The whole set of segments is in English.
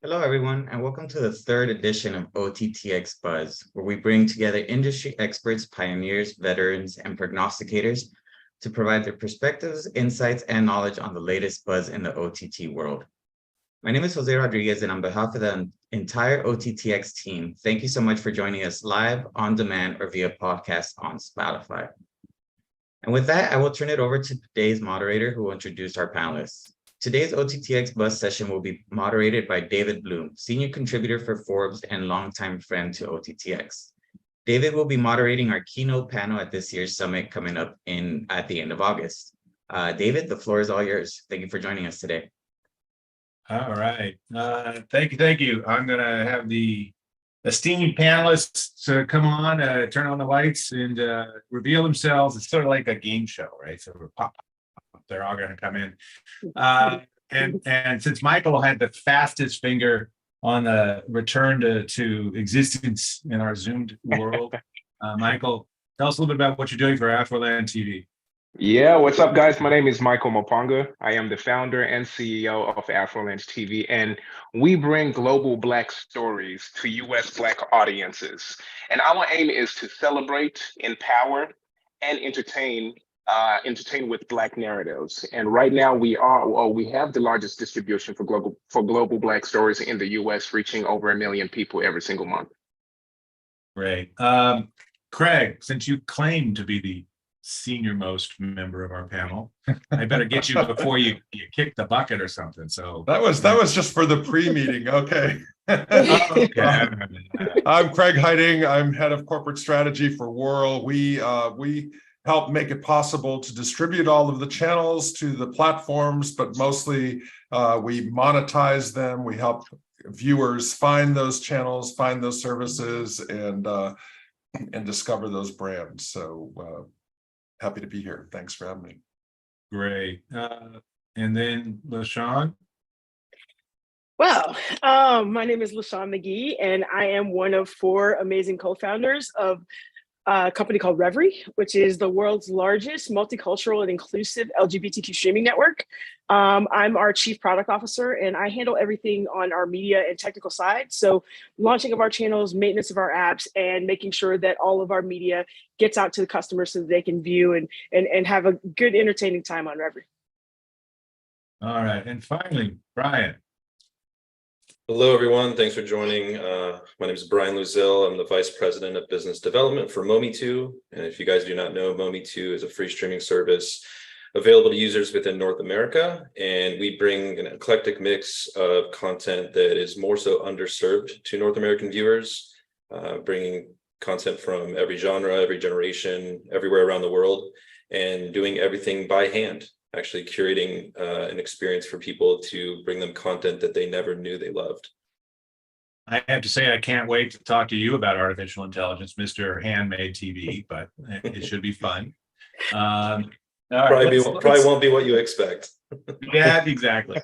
Hello, everyone, and welcome to the third edition of OTT X Buzz, where we bring together industry experts, pioneers, veterans, and prognosticators to provide their perspectives, insights, and knowledge on the latest buzz in the OTT world. My name is Jose Rodriguez, and on behalf of the entire OTTX team, thank you so much for joining us live, on demand, or via podcast on Spotify. And with that, I will turn it over to today's moderator, who will introduce our panelists. Today's OTT X Buzz session will be moderated by David Bloom, senior contributor for Forbes and longtime friend to OTTX. David will be moderating our keynote panel at this year's summit coming up at the end of August. David, the floor is all yours. Thank you for joining us today. All right. Thank you. I'm going to have the esteemed panelists come on, turn on the lights, and reveal themselves. It's sort of like a game show, right? So we're they're all going to come in. And since Michael had the fastest finger on the return to existence in our Zoomed world, Michael, tell us a little bit about what you're doing for AfroLandTV. Yeah, what's up, guys? My name is Michael Maponga. I am the founder and CEO of AfroLandTV, and we bring global Black stories to U.S. Black audiences. And our aim is to celebrate, empower, and entertain with Black narratives. And right now, we have the largest distribution for global Black stories in the U.S., reaching over 1 million people every single month. Great, Craig. Since you claim to be the senior most member of our panel, I better get you before you kick the bucket or something. So that was just for the pre-meeting. Okay. Okay. I'm Craig Heiting. I'm head of corporate strategy for Wurl. We help make it possible to distribute all of the channels to the platforms, but mostly we monetize them. We help viewers find those channels, find those services, and discover those brands. So happy to be here. Thanks for having me. Great. And then LaShawn. Well, my name is LaShawn McGhee, and I am one of 4 amazing co-founders of a company called Revry, which is the world's largest multicultural and inclusive LGBTQ streaming network. I'm our chief product officer, and I handle everything on our media and technical side. So launching of our channels, maintenance of our apps, and making sure that all of our media gets out to the customers so that they can view and have a good entertaining time on Revry. All right. And finally, Bryan. Hello, everyone. Thanks for joining. My name is Bryan Louzil. I'm the Vice President of Business Development for Mometu. And if you guys do not know, Mometu is a free streaming service available to users within North America. And we bring an eclectic mix of content that is more so underserved to North American viewers, bringing content from every genre, every generation, everywhere around the world, and doing everything by hand. Actually curating an experience for people to bring them content that they never knew they loved. I have to say, I can't wait to talk to you about artificial intelligence, Mr. Handmade TV, but it should be fun. Probably won't be what you expect. Yeah, exactly.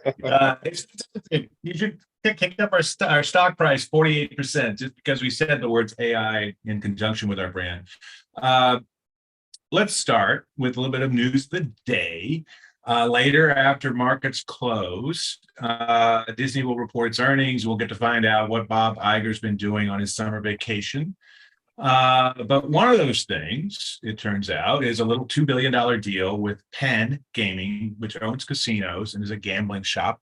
You should kick up our stock price 48% just because we said the words AI in conjunction with our brand. Let's start with a little bit of news of the day. Later, after markets close, Disney will report its earnings. We'll get to find out what Bob Iger's been doing on his summer vacation. But one of those things, it turns out, is a little $2 billion deal with Penn Gaming, which owns casinos and is a gambling shop.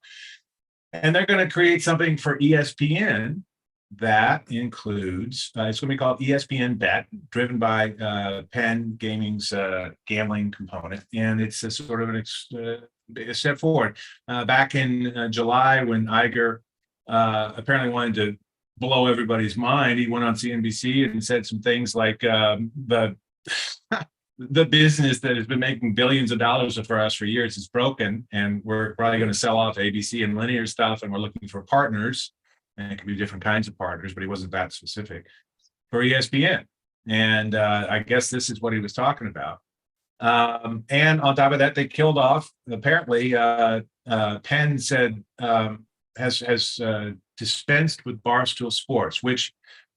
And they're going to create something for ESPN that includes, it's going to be called ESPN Bet, driven by Penn Gaming's gambling component. And it's a sort of a step forward. Back in July, when Iger apparently wanted to blow everybody's mind, he went on CNBC and said some things like the business that has been making billions of dollars for us for years is broken, and we're probably going to sell off ABC and linear stuff, and we're looking for partners. And it could be different kinds of partners, but he wasn't that specific for ESPN. And I guess this is what he was talking about. And on top of that, they killed off, apparently, Penn said, has dispensed with Barstool Sports, which,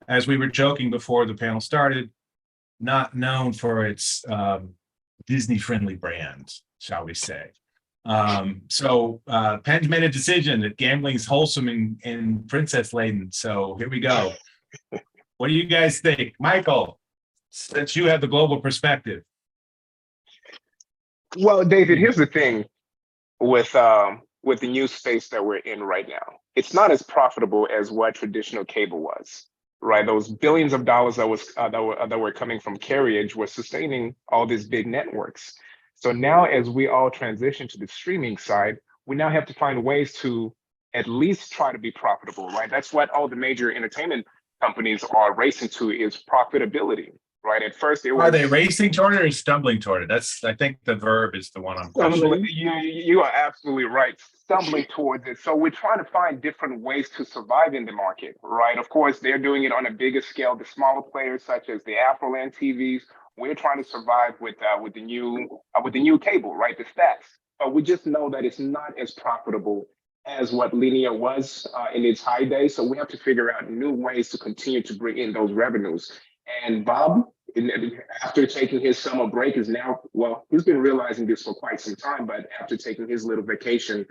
as we were joking before the panel started, not known for its Disney-friendly brands, shall we say. Penn's made a decision that gambling's wholesome and princess laden. So here we go. What do you guys think? Michael, since you have the global perspective. Well, David, here's the thing with the new space that we're in right now. It's not as profitable as what traditional cable was, right? Those billions of dollars that were coming from carriage were sustaining all these big networks. So now, as we all transition to the streaming side, we now have to find ways to at least try to be profitable, right? That's what all the major entertainment companies are racing to, is profitability, right? At first, Are they racing toward it or stumbling toward it? I think the verb is the one I'm questioning. You are absolutely right. Stumbling towards it. So we're trying to find different ways to survive in the market, right? Of course, they're doing it on a bigger scale. The smaller players, such as the AfroLandTVs, we're trying to survive with the new cable, right? The stats. But we just know that it's not as profitable as what linear was in its high days. So we have to figure out new ways to continue to bring in those revenues. And Bob, after taking his summer break, is now, well, he's been realizing this for quite some time, but after taking his little vacation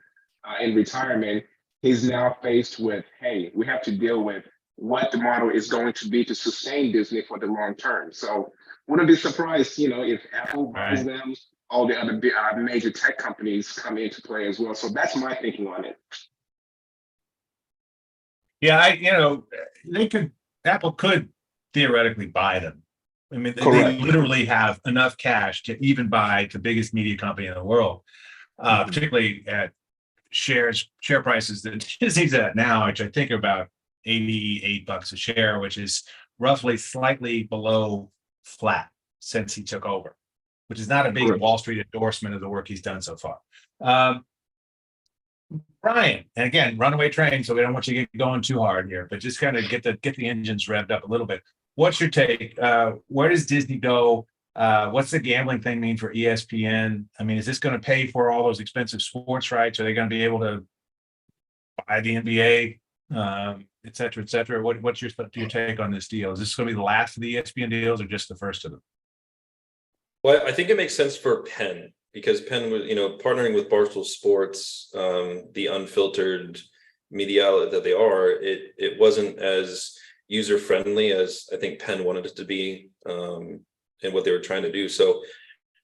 in retirement, he's now faced with, hey, we have to deal with what the model is going to be to sustain Disney for the long term. So wouldn't be surprised, if Apple buys them, all the other major tech companies come into play as well. So that's my thinking on it. Yeah, Apple could theoretically buy them. I mean, they literally have enough cash to even buy the biggest media company in the world, particularly at share prices that Disney's at now, which I think are about $88 a share, which is roughly slightly below flat since he took over, which is not a big Wall Street endorsement of the work he's done so far. Bryan, and again, runaway train, so we don't want you to get going too hard here, but just kind of get the engines revved up a little bit. What's your take? Where does Disney go? What's the gambling thing mean for ESPN? I mean, is this going to pay for all those expensive sports rights? Are they going to be able to buy the NBA, et cetera, et cetera? What's your take on this deal? Is this going to be the last of the ESPN deals or just the first of them? Well, I think it makes sense for Penn, because Penn was, partnering with Barstool Sports, the unfiltered media outlet that they are, it wasn't as user-friendly as I think Penn wanted it to be, and what they were trying to do. So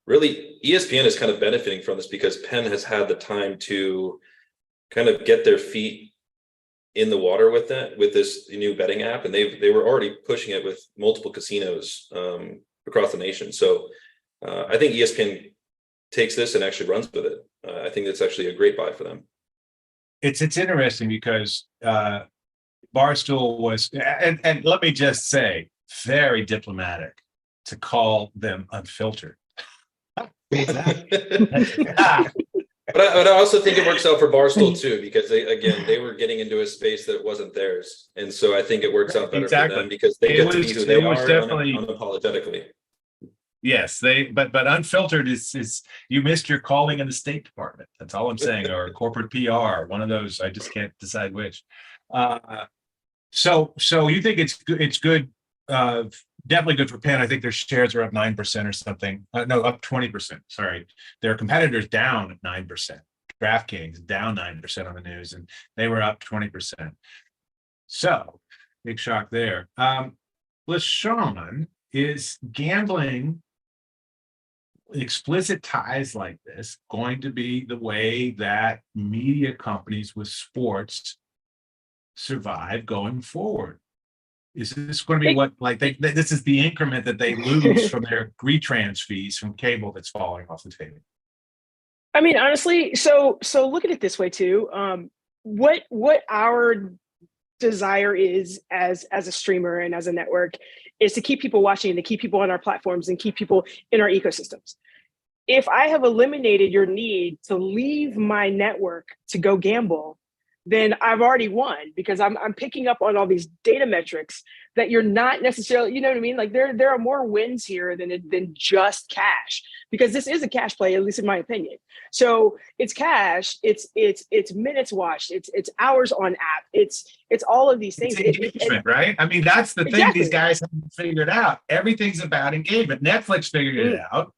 really, ESPN is kind of benefiting from this because Penn has had the time to kind of get their feet in the water with this new betting app, and they were already pushing it with multiple casinos across the nation. So I think ESPN takes this and actually runs with it. I think that's actually a great buy for them. It's interesting because Barstool was, and let me just say, very diplomatic to call them unfiltered. But I also think it works out for Barstool too, because they were getting into a space that wasn't theirs, and so I think it works out better for them because they get to be who they are unapologetically. Yes, but unfiltered is you missed your calling in the State Department. That's all I'm saying, or corporate PR, one of those. I just can't decide which. So you think it's good, definitely good for Penn. I think their shares are up 9% or something. No, up 20%. Sorry, their competitors down at 9%. DraftKings down 9% on the news, and they were up 20%. So big shock there. LaShawn, is gambling, explicit ties like this, going to be the way that media companies with sports survive going forward? Is this going to be what, like, this is the increment that they lose from their retrans fees from cable that's falling off the table? I mean, honestly, so look at it this way too. What our desire is as a streamer and as a network is to keep people watching and to keep people on our platforms and keep people in our ecosystems. If I have eliminated your need to leave my network to go gamble, then I've already won, because I'm picking up on all these data metrics that you're not necessarily, you know what I mean? Like there are more wins here than just cash, because this is a cash play, at least in my opinion. So it's cash, it's minutes watched, it's hours on app, it's all of these things. It's engagement, right? I mean, that's the thing. Exactly. These guys haven't figured out. Everything's about engagement. Netflix figured it out.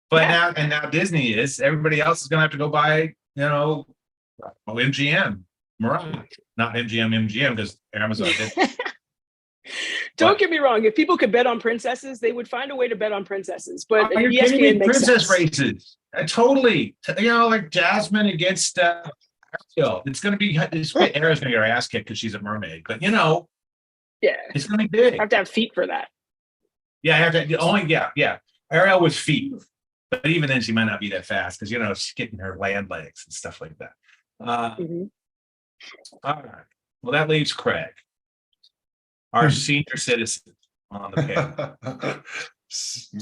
But Yeah. now Disney is. Everybody else is going to have to go buy, MGM, Mariah, not MGM because Amazon did. Don't get me wrong. If people could bet on princesses, they would find a way to bet on princesses. But Are you kidding me? ESPN makes Princess sense. races. Totally. Like Jasmine against Ariel. It's going to be, Ariel's going to get her ass kicked because she's a mermaid. But, Yeah. it's going to be big. I have to have feet for that. Yeah, I have to. Yeah. Ariel with feet. But even then, she might not be that fast because, she's getting her land legs and stuff like that. Mhm. All right. Well, that leaves Craig, our senior citizen on the panel.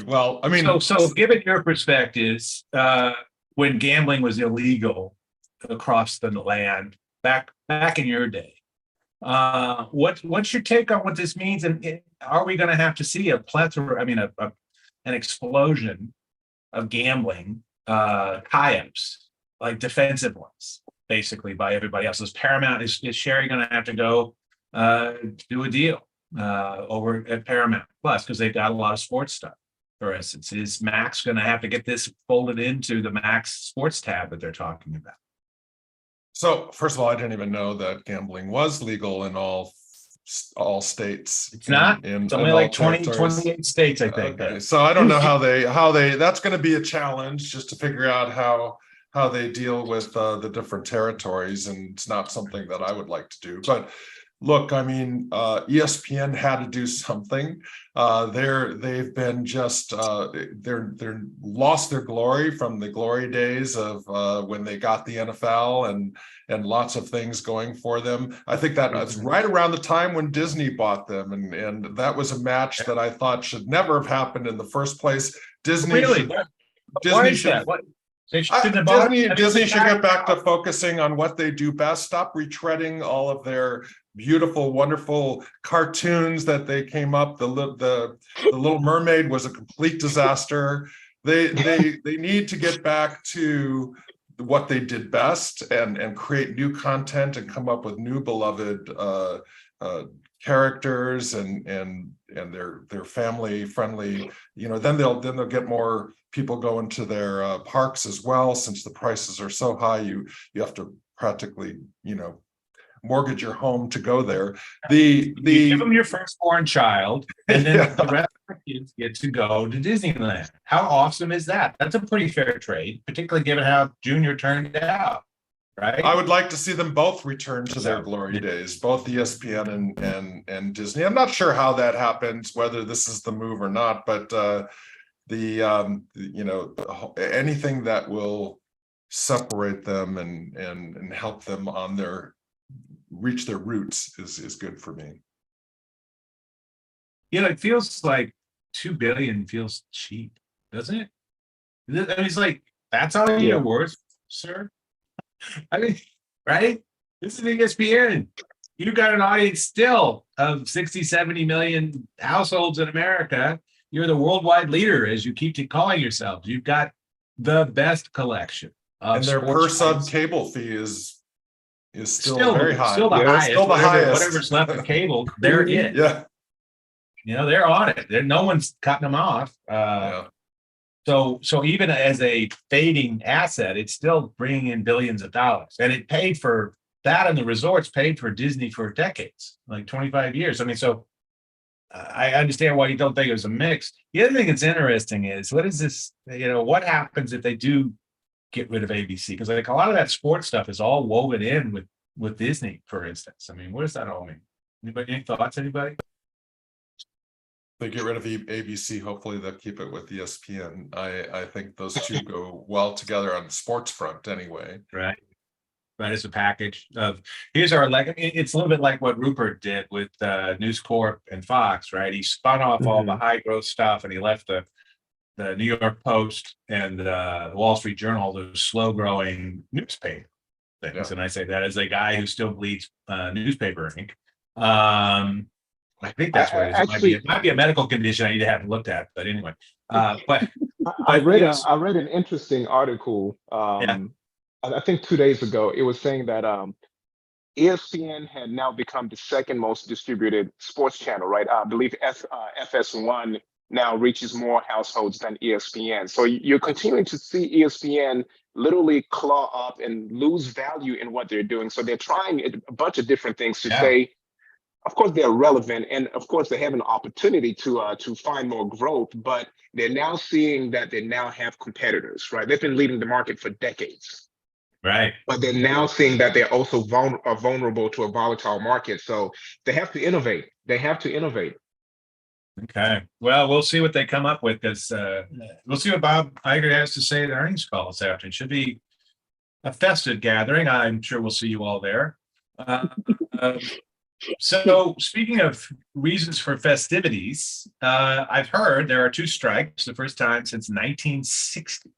Well, I mean, so given your perspectives, when gambling was illegal across the land back in your day, what's your take on what this means? And are we going to have to see a plethora? I mean, an explosion of gambling tie-ups, like defensive ones, basically by everybody else? Is Paramount is Sherry going to have to go do a deal over at Paramount Plus because they've got a lot of sports stuff? For instance, is Max going to have to get this folded into the Max Sports tab that they're talking about? So first of all, I didn't even know that gambling was legal in all states. It's not. It's only like 28 states, I think. Okay. So I don't know how they. That's going to be a challenge just to figure out how they deal with the different territories, and it's not something that I would like to do. But look, I mean, ESPN had to do something. They've been just they're lost their glory from the glory days of when they got the NFL and lots of things going for them. I think that's right around the time when Disney bought them, and that was a match that I thought should never have happened in the first place. Disney should get back to focusing on what they do best. Stop retreading all of their beautiful, wonderful cartoons that they came up. The Little Mermaid was a complete disaster. They need to get back to what they did best and create new content and come up with new beloved characters and they're family friendly. Then they'll get more people going to their parks as well, since the prices are so high. You have to practically mortgage your home to go there. You give them your firstborn child, and then the rest of the kids get to go to Disneyland. How awesome is that? That's a pretty fair trade, particularly given how Junior turned out, right? I would like to see them both return to their glory days, both ESPN and Disney. I'm not sure how that happens, whether this is the move or not, but anything that will separate them and help them on reach their roots is good for me. It feels like $2 billion feels cheap, doesn't it? I mean, it's like, that's all you're worth, sir. I mean, right? This is ESPN. You've got an audience still of 60, 70 million households in America. You're the worldwide leader, as you keep calling yourselves. You've got the best collection of and their per sub cable fee is still very high. Still the highest. Still the highest. Whatever's left of cable, they're it. Yeah. They're on it. No one's cutting them off. So even as a fading asset, it's still bringing in billions of dollars, and it paid for that, and the resorts paid for Disney for decades, like 25 years. I mean, so I understand why you don't think it was a mix. The other thing that's interesting is, what is this? What happens if they do get rid of ABC? Because like a lot of that sports stuff is all woven in with Disney, for instance. I mean, what does that all mean? Any thoughts? Anybody? They get rid of ABC. Hopefully they'll keep it with ESPN. I think those two go well together on the sports front anyway. Right. As a package of, here's our it's a little bit like what Rupert did with News Corp and Fox, right? He spun off all the high growth stuff, and he left the New York Post and the Wall Street Journal, those slow growing newspaper things. Yeah. And I say that as a guy who still bleeds newspaper ink. I think that's what it is. It might be a medical condition I need to have looked at, but anyway. But I read an interesting article. I think 2 days ago. It was saying that ESPN had now become the second most distributed sports channel, right? I believe FS1 now reaches more households than ESPN. So you're continuing to see ESPN literally claw up and lose value in what they're doing. So they're trying a bunch of different things to say, of course, they're relevant, and of course, they have an opportunity to find more growth. But they're now seeing that they now have competitors, right? They've been leading the market for decades, right? But they're now seeing that they're also vulnerable to a volatile market. So they have to innovate. They have to innovate. Okay. Well, we'll see what they come up with, because we'll see what Bob Iger has to say at the earnings call this afternoon. Should be a festive gathering. I'm sure we'll see you all there. So speaking of reasons for festivities, I've heard there are 2 strikes, the first time since 1960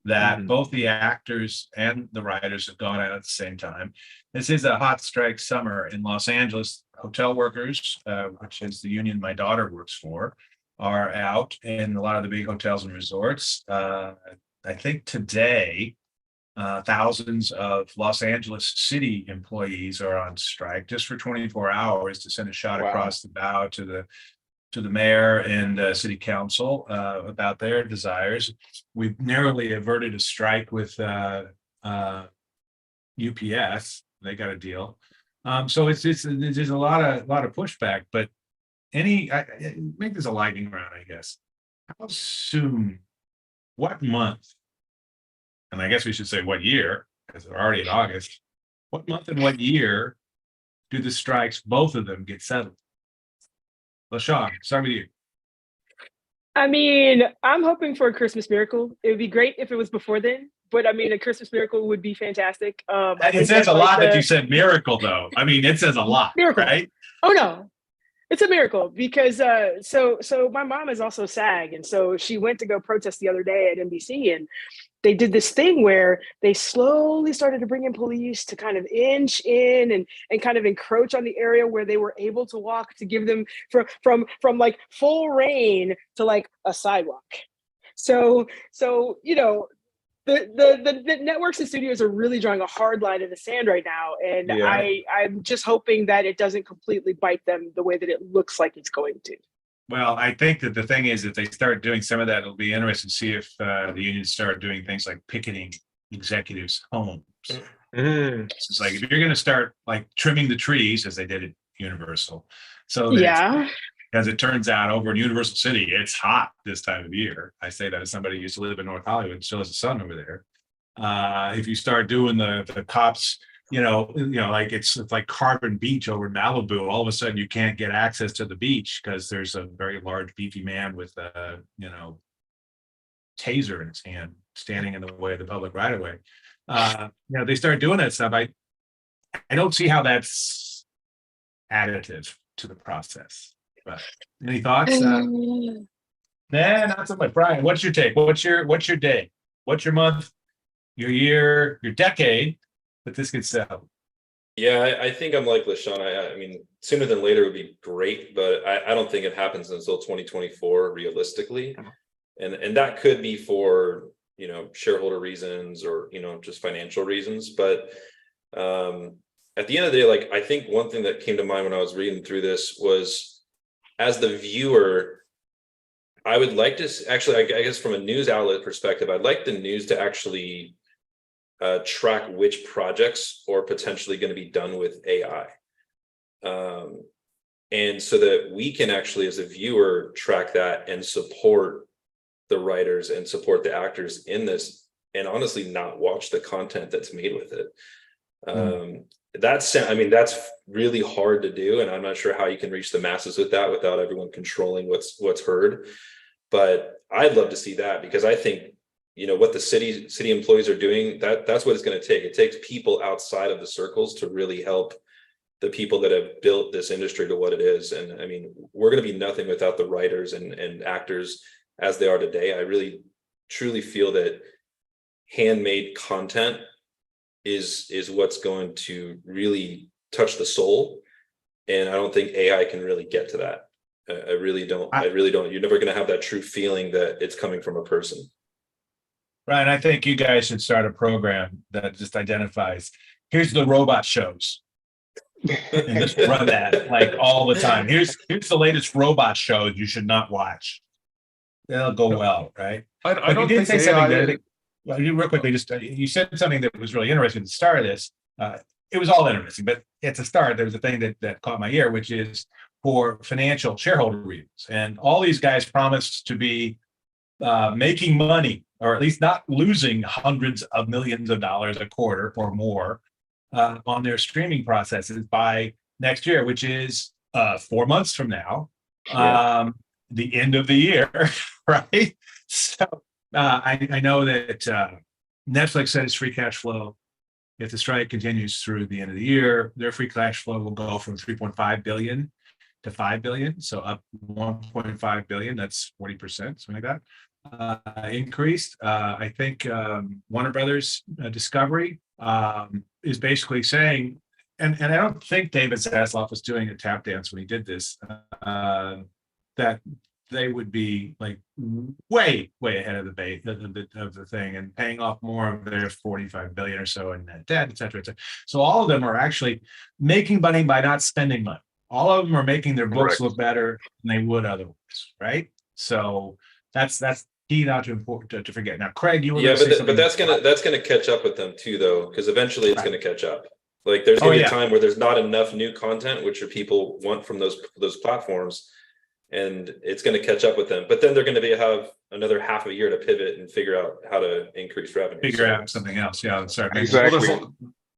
that both the actors and the writers have gone out at the same time. This is a hot strike summer in Los Angeles. Hotel workers, which is the union my daughter works for, are out in a lot of the big hotels and resorts. I think today, thousands of Los Angeles city employees are on strike just for 24 hours to send a shot across the bow to the mayor and city council about their desires. We've narrowly averted a strike with UPS. They got a deal. So there's a lot of pushback, but make this a lightning round, I guess. How soon, what month, and I guess we should say what year, because we're already in August, what month and what year do the strikes, both of them, get settled? LaShawn, start with you. I mean, I'm hoping for a Christmas miracle. It would be great if it was before then, but I mean, a Christmas miracle would be fantastic. It says a lot that you said miracle, though. I mean, it says a lot, miracle. Right? Oh no, it's a miracle because so my mom is also SAG, and so she went to go protest the other day at NBC, and they did this thing where they slowly started to bring in police to kind of inch in and kind of encroach on the area where they were able to walk, to give them from like full rain to like a sidewalk. So you know, the networks and studios are really drawing a hard line in the sand right now, and I'm just hoping that it doesn't completely bite them the way that it looks like it's going to. Well, I think that the thing is, if they start doing some of that, it'll be interesting to see if the unions start doing things like picketing executives' homes. It's like, if you're going to start like trimming the trees, as they did at Universal. So as it turns out, over in Universal City, it's hot this time of year. I say that as somebody who used to live in North Hollywood and still has a son over there. If you start doing the cops, you know, like it's like Carbon Beach over in Malibu, all of a sudden you can't get access to the beach because there's a very large, beefy man with a, taser in his hand standing in the way of the public right of way. They start doing that stuff. I don't see how that's additive to the process. But any thoughts? Not so much. Bryan, what's your take? What's your day? What's your month, your year, your decade that this gets settled? Yeah, I think I'm like LaShawn. I mean, sooner than later would be great, but I don't think it happens until 2024 realistically. And that could be for, shareholder reasons or, just financial reasons. But at the end of the day, like, I think one thing that came to mind when I was reading through this was, as the viewer, I would like to actually, I guess from a news outlet perspective, I'd like the news to actually track which projects are potentially going to be done with AI. And so that we can actually, as a viewer, track that and support the writers and support the actors in this, and honestly not watch the content that's made with it. That's really hard to do, and I'm not sure how you can reach the masses with that without everyone controlling what's heard. But I'd love to see that, because I think what the city employees are doing, that's what it's going to take. It takes people outside of the circles to really help the people that have built this industry to what it is. And I mean, we're going to be nothing without the writers and actors as they are today. I really truly feel that handmade content is what's going to really touch the soul. And I don't think AI can really get to that. I really don't. You're never going to have that true feeling that it's coming from a person. Bryan, I think you guys should start a program that just identifies, here's the robot shows. And just run that like all the time. Here's the latest robot shows you should not watch. they'll go well, right? I But you don't did think say something AI. that I think, well, you real quickly, just you said something that was really interesting at the start of this. It was all interesting, but at the start, there was a thing that caught my ear, which is for financial shareholder reasons. And all these guys promised to be making money, or at least not losing hundreds of millions of dollars a quarter or more on their streaming processes by next year, which is 4 months from now, the end of the year, right? So I know that Netflix said its free cash flow, if the strike continues through the end of the year, their free cash flow will go from 3.5 billion to 5 billion. So up 1.5 billion, that's 40%, something like that, increased. I think Warner Brothers Discovery is basically saying, and I don't think David Zaslav was doing a tap dance when he did this, that they would be like way ahead of the thing and paying off more of their 45 billion or so in net debt, et cetera, et cetera. So all of them are actually making money by not spending money. All of them are making their books look better than they would otherwise, right? So that's key not to important to forget. Now, Craig, you were but that's gonna catch up with them too, though, because eventually it's gonna catch up. Like there's gonna be a time where there's not enough new content, which are people want from those platforms, and it's going to catch up with them. But then they're going to have another half a year to pivot and figure out how to increase revenue. Figure out something else. Yeah, sorry. Exactly. Well,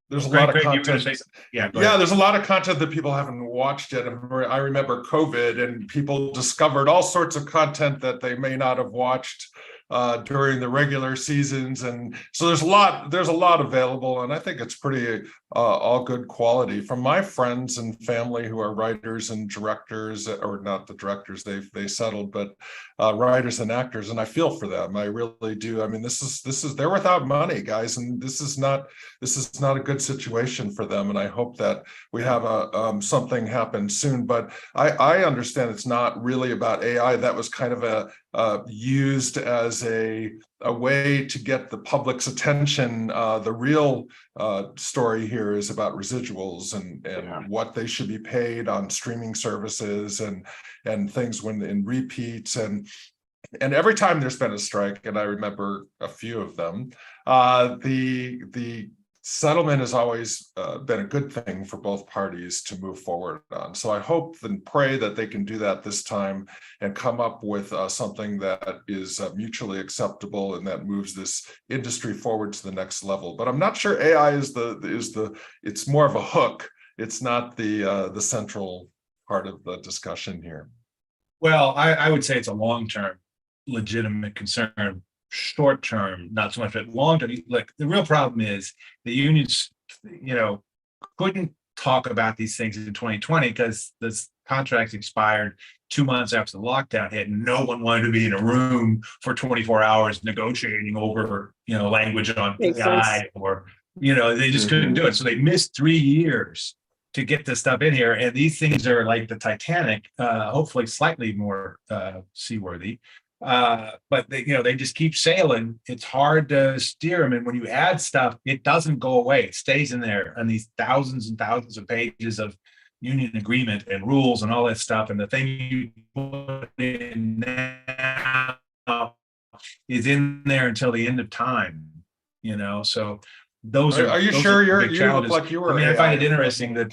there's a lot of content. Yeah, there's a lot of content that people haven't watched yet. I remember COVID, and people discovered all sorts of content that they may not have watched during the regular seasons, and so there's a lot available, and I think it's pretty all good quality. From my friends and family who are writers and directors, or not the directors, they settled, but writers and actors, and I feel for them. I really do. I mean, this is they're without money, guys, and this is not a good situation for them. And I hope that we have something happen soon. But I understand it's not really about AI. That was kind of used as a way to get the public's attention. The real story here is about residuals and what they should be paid on streaming services and things in repeats and every time there's been a strike, and I remember a few of them, the settlement has always been a good thing for both parties to move forward on. So I hope and pray that they can do that this time and come up with something that is mutually acceptable and that moves this industry forward to the next level. But I'm not sure AI is it's more of a hook. It's not the central part of the discussion here. Well, I would say it's a long-term legitimate concern. Short term, not so much, but long term. Look, the real problem is the unions, couldn't talk about these things in 2020 because the contracts expired 2 months after the lockdown hit, and no one wanted to be in a room for 24 hours negotiating over, language on AI, or they just couldn't do it. So they missed 3 years to get this stuff in here, and these things are like the Titanic, hopefully slightly more seaworthy. But they just keep sailing. It's hard to steer them, and when you add stuff, it doesn't go away. It stays in there, and these thousands and thousands of pages of union agreement and rules and all that stuff. And the thing you put in now is in there until the end of time. So those are. Are you those sure are you look like you were? I mean, I find it interesting that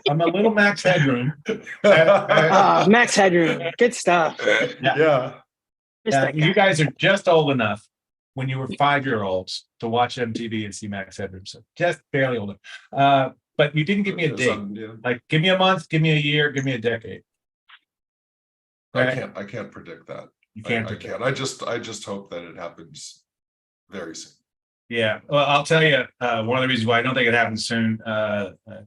I'm a little Max Headroom. Max Headroom, good stuff. Yeah. You guys are just old enough when you were 5-year-olds to watch MTV and see Max Headroom, so just barely old enough. But you didn't give me a date. Like, give me a month, give me a year, give me a decade. Right? I can't predict that. You can't. I just hope that it happens very soon. Yeah, well, I'll tell you, one of the reasons why I don't think it happens soon,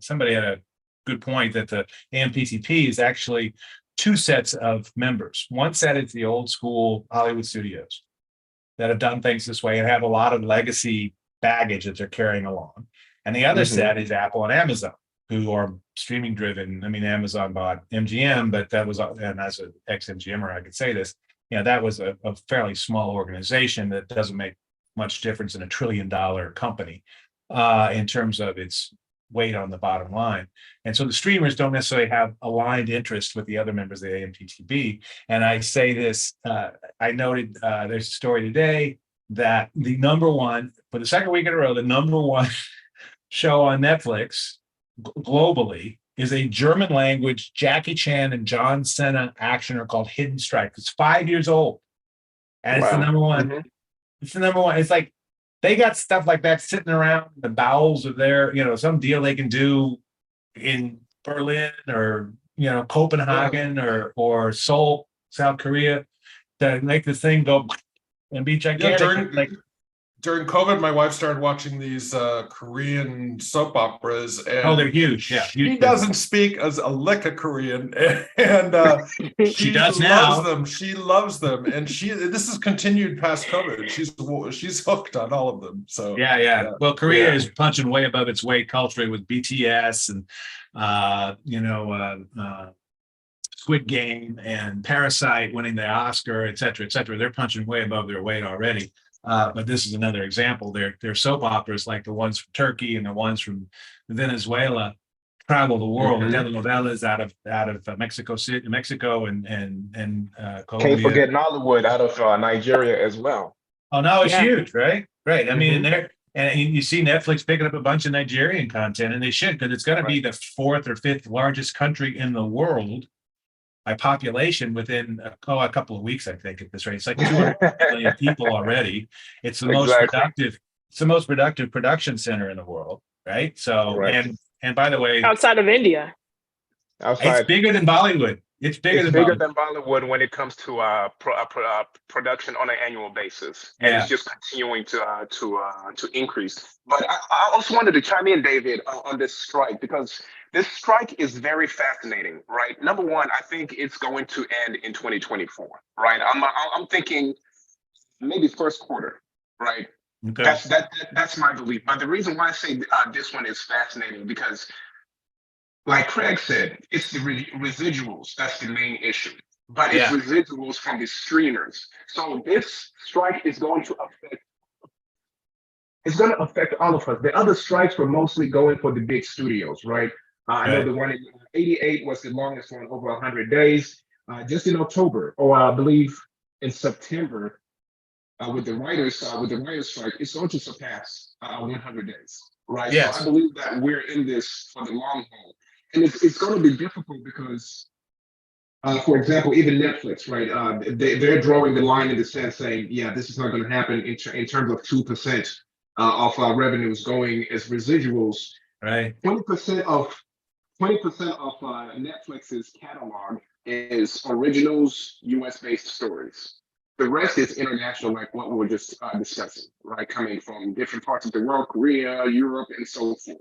somebody had a good point that the AMPTP is actually 2 sets of members. One set is the old school Hollywood studios that have done things this way and have a lot of legacy baggage that they're carrying along. And the other set is Apple and Amazon, who are streaming driven. I mean, Amazon bought MGM, but that was, and as an ex-MGMer, I could say this, that was a fairly small organization that doesn't make much difference in $1 trillion company in terms of its weight on the bottom line. And so the streamers don't necessarily have aligned interest with the other members of the AMTTB. And I say this, I noted there's a story today that the number one, for the second week in a row, the number one show on Netflix globally is a German language Jackie Chan and John Cena actioner called Hidden Strike. It's 5 years old. And it's the number one. Mhm. It's the number one. It's like they got stuff like that sitting around in the bowels of their, some deal they can do in Berlin or, Copenhagen or Seoul, South Korea, to make this thing go and be gigantic. During COVID, my wife started watching these Korean soap operas, and they're huge. Yeah, she doesn't speak as a lick of Korean, and she does loves now. them. She loves them, and this has continued past COVID. She's hooked on all of them. So yeah. Well, Korea is punching way above its weight culturally with BTS and Squid Game and Parasite winning the Oscar, et cetera, et cetera. They're punching way above their weight already. But this is another example. Their soap operas, like the ones from Turkey and the ones from Venezuela, travel the world. The telenovelas out of Mexico City, Mexico, and Colombia. Can't forget Nollywood out of Nigeria as well. Oh no, it's huge, right? Right. I mean, and you see Netflix picking up a bunch of Nigerian content, and they should, because it's going to be the fourth or fifth largest country in the world by population within a couple of weeks, I think, at this rate. It's like 200 million people already. It's the most productive. It's the most productive production center in the world, right? So, and by the way, outside of India, it's bigger than Bollywood. It's bigger than Bollywood when it comes to production on an annual basis, and it's just continuing to increase. But I also wanted to chime in, David, on this strike, because this strike is very fascinating, right? Number one, I think it's going to end in 2024, right? I'm thinking maybe first quarter, right? Okay. That's my belief. But the reason why I say this one is fascinating, because like Craig said, it's the residuals that's the main issue. But it's residuals from the streamers. So this strike is going to affect all of us. The other strikes were mostly going for the big studios, right? I know the one in 88 was the longest one, over 100 days. Just in October, or I believe in September, with the writers strike, it's going to surpass 100 days, right? Yes. So I believe that we're in this for the long haul, and it's going to be difficult because, for example, even Netflix, right? They're drawing the line in the sense saying, this is not going to happen in terms of 2% of revenues going as residuals. Right. 20% of Netflix's catalog is originals, US-based stories. The rest is international, like what we were just discussing, right? Coming from different parts of the world, Korea, Europe, and so forth.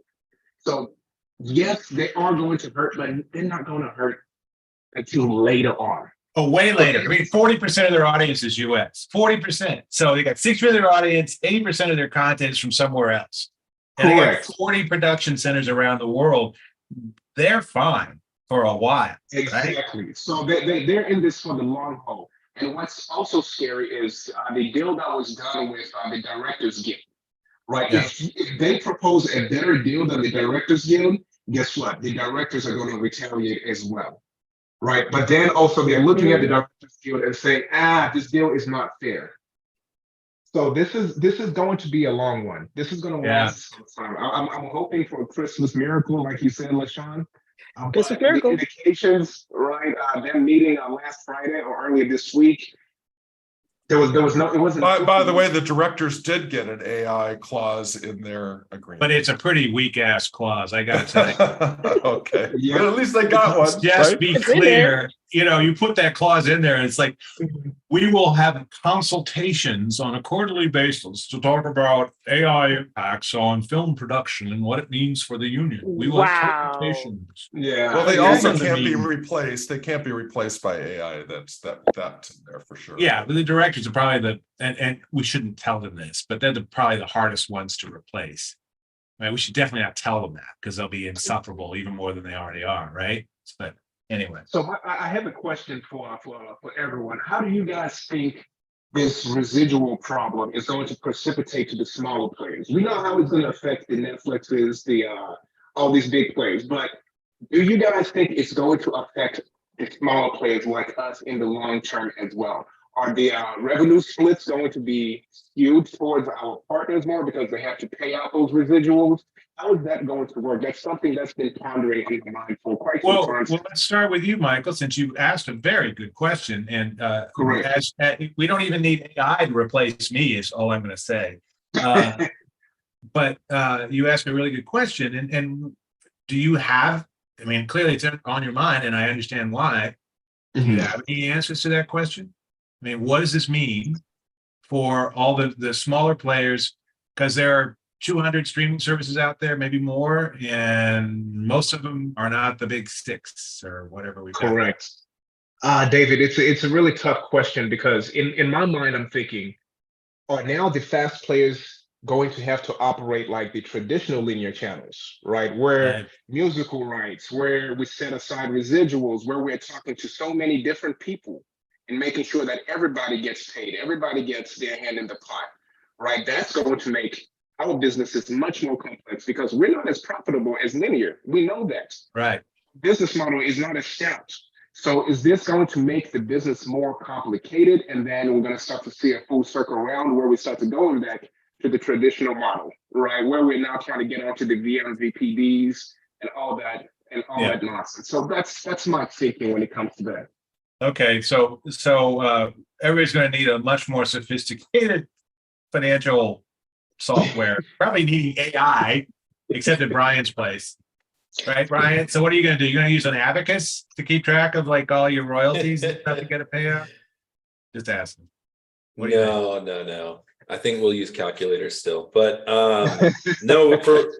So yes, they are going to hurt, but they're not going to hurt until later on. Oh, way later. I mean, 40% of their audience is US. 40%. So they got 60% of their audience, 80% of their content is from somewhere else. And they got 40 production centers around the world. They're fine for a while. Exactly. Right? So they're in this for the long haul. And what's also scary is the deal that was done with the Directors Guild, right? Yeah. If they propose a better deal than the Directors Guild, guess what? The directors are going to retaliate as well, right? But then also they're looking at the Directors Guild and saying, this deal is not fair. So this is going to be a long one. This is going to last some time. I'm hoping for a Christmas miracle, like you said, LaShawn. Christmas miracle. The indications, right? Them meeting last Friday or earlier this week. There was no. It wasn't. By the way, the directors did get an AI clause in their agreement, but it's a pretty weak ass clause, I gotta tell you. Okay, but at least they got one. Just be clear. You put that clause in there, and it's like, we will have consultations on a quarterly basis to talk about AI impacts on film production and what it means for the union. We will have consultations. Yeah. Well, they also can't be replaced. They can't be replaced by AI. That's in there for sure. Yeah, but the directors are probably and we shouldn't tell them this, but they're probably the hardest ones to replace. I mean, we should definitely not tell them that, because they'll be insufferable even more than they already are, right? But anyway. So I have a question for everyone. How do you guys think this residual problem is going to precipitate to the smaller players? We know how it's going to affect the Netflixes, the all these big players. But do you guys think it's going to affect the smaller players like us in the long term as well? Are the revenue splits going to be skewed towards our partners more because they have to pay out those residuals? How is that going to work? That's something that's been pondering in my mind for quite some time. Well, let's start with you, Michael, since you asked a very good question. And Correct. We don't even need AI to replace me, is all I'm going to say. But you asked a really good question. And do you have, I mean, clearly it's on your mind, and I understand why. Do you have any answers to that question? I mean, what does this mean for all the smaller players? Because there are 200 streaming services out there, maybe more, and most of them are not the big six or whatever we got. Correct. David, it's a really tough question because in my mind, I'm thinking, are now the fast players going to have to operate like the traditional linear channels, right? Where musical rights, where we set aside residuals, where we're talking to so many different people and making sure that everybody gets paid, everybody gets their hand in the pot, right? That's going to make our businesses much more complex because we're not as profitable as linear. We know that. Right. Business model is not as stout. So is this going to make the business more complicated? And then we're going to start to see a full circle around where we start to go back to the traditional model, right? Where we're now trying to get onto the VMVPDs and all that that nonsense. So that's my thinking when it comes to that. Okay, so everybody's going to need a much more sophisticated financial software, probably needing AI, except at Bryan's place. Right, Bryan? So what are you going to do? You're going to use an abacus to keep track of like all your royalties and stuff to get a payout? Just asking. No. I think we'll use calculators still, but no.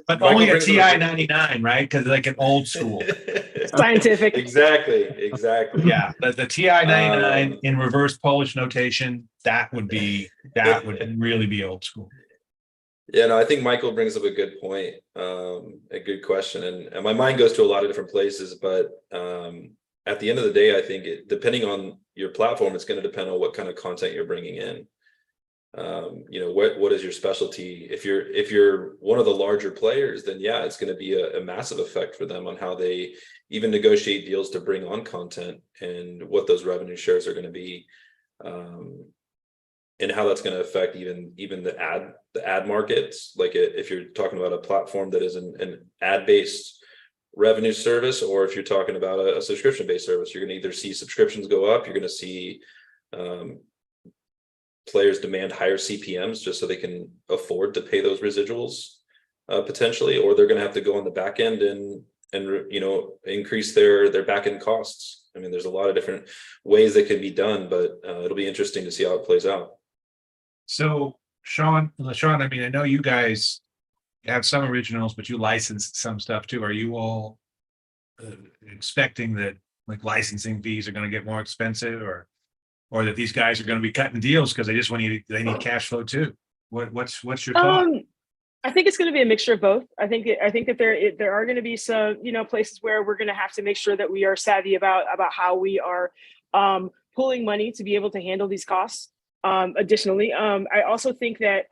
But only a TI 99, right? Because like an old school. Scientific. Exactly. Yeah, the TI 99 in reverse Polish notation, that would really be old school. Yeah, no, I think Michael brings up a good point, a good question, and my mind goes to a lot of different places. But at the end of the day, I think depending on your platform, it's going to depend on what kind of content you're bringing in. What is your specialty? If you're one of the larger players, then yeah, it's going to be a massive effect for them on how they even negotiate deals to bring on content and what those revenue shares are going to be. And how that's going to affect even the ad markets. Like if you're talking about a platform that is an ad-based revenue service, or if you're talking about a subscription-based service, you're going to either see subscriptions go up, you're going to see players demand higher CPMs just so they can afford to pay those residuals potentially, or they're going to have to go on the back end and increase their back end costs. I mean, there's a lot of different ways that can be done, but it'll be interesting to see how it plays out. So, LaShawn, I mean, I know you guys have some originals, but you license some stuff too. Are you all expecting that like licensing fees are going to get more expensive, or that these guys are going to be cutting deals because they need cash flow too? What's your thought? I think it's going to be a mixture of both. I think that there are going to be some places where we're going to have to make sure that we are savvy about how we are pulling money to be able to handle these costs. Additionally, I also think that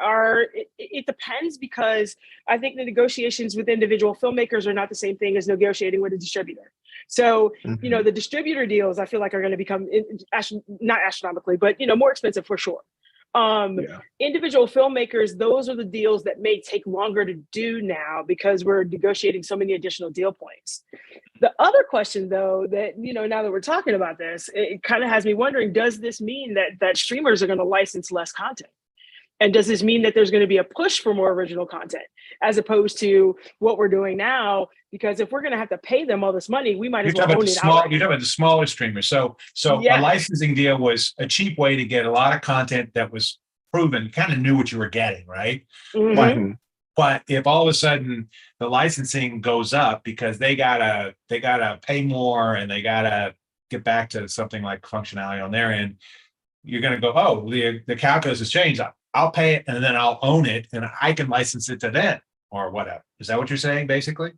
it depends, because I think the negotiations with individual filmmakers are not the same thing as negotiating with a distributor. So, the distributor deals, I feel like, are going to become not astronomically, but, more expensive for sure. Individual filmmakers, those are the deals that may take longer to do now because we're negotiating so many additional deal points. The other question, though, that now that we're talking about this, it kind of has me wondering, does this mean that streamers are going to license less content? And does this mean that there's going to be a push for more original content as opposed to what we're doing now? Because if we're going to have to pay them all this money, we might as well own it outright. You're talking about the smaller streamers. So a licensing deal was a cheap way to get a lot of content that was proven, kind of knew what you were getting, right? Mm-hmm. But if all of a sudden the licensing goes up because they gotta pay more and they gotta get back to something like functionality on their end, you're going to go, oh, the calculus has changed. I'll pay it and then I'll own it and I can license it to them or whatever. Is that what you're saying, basically?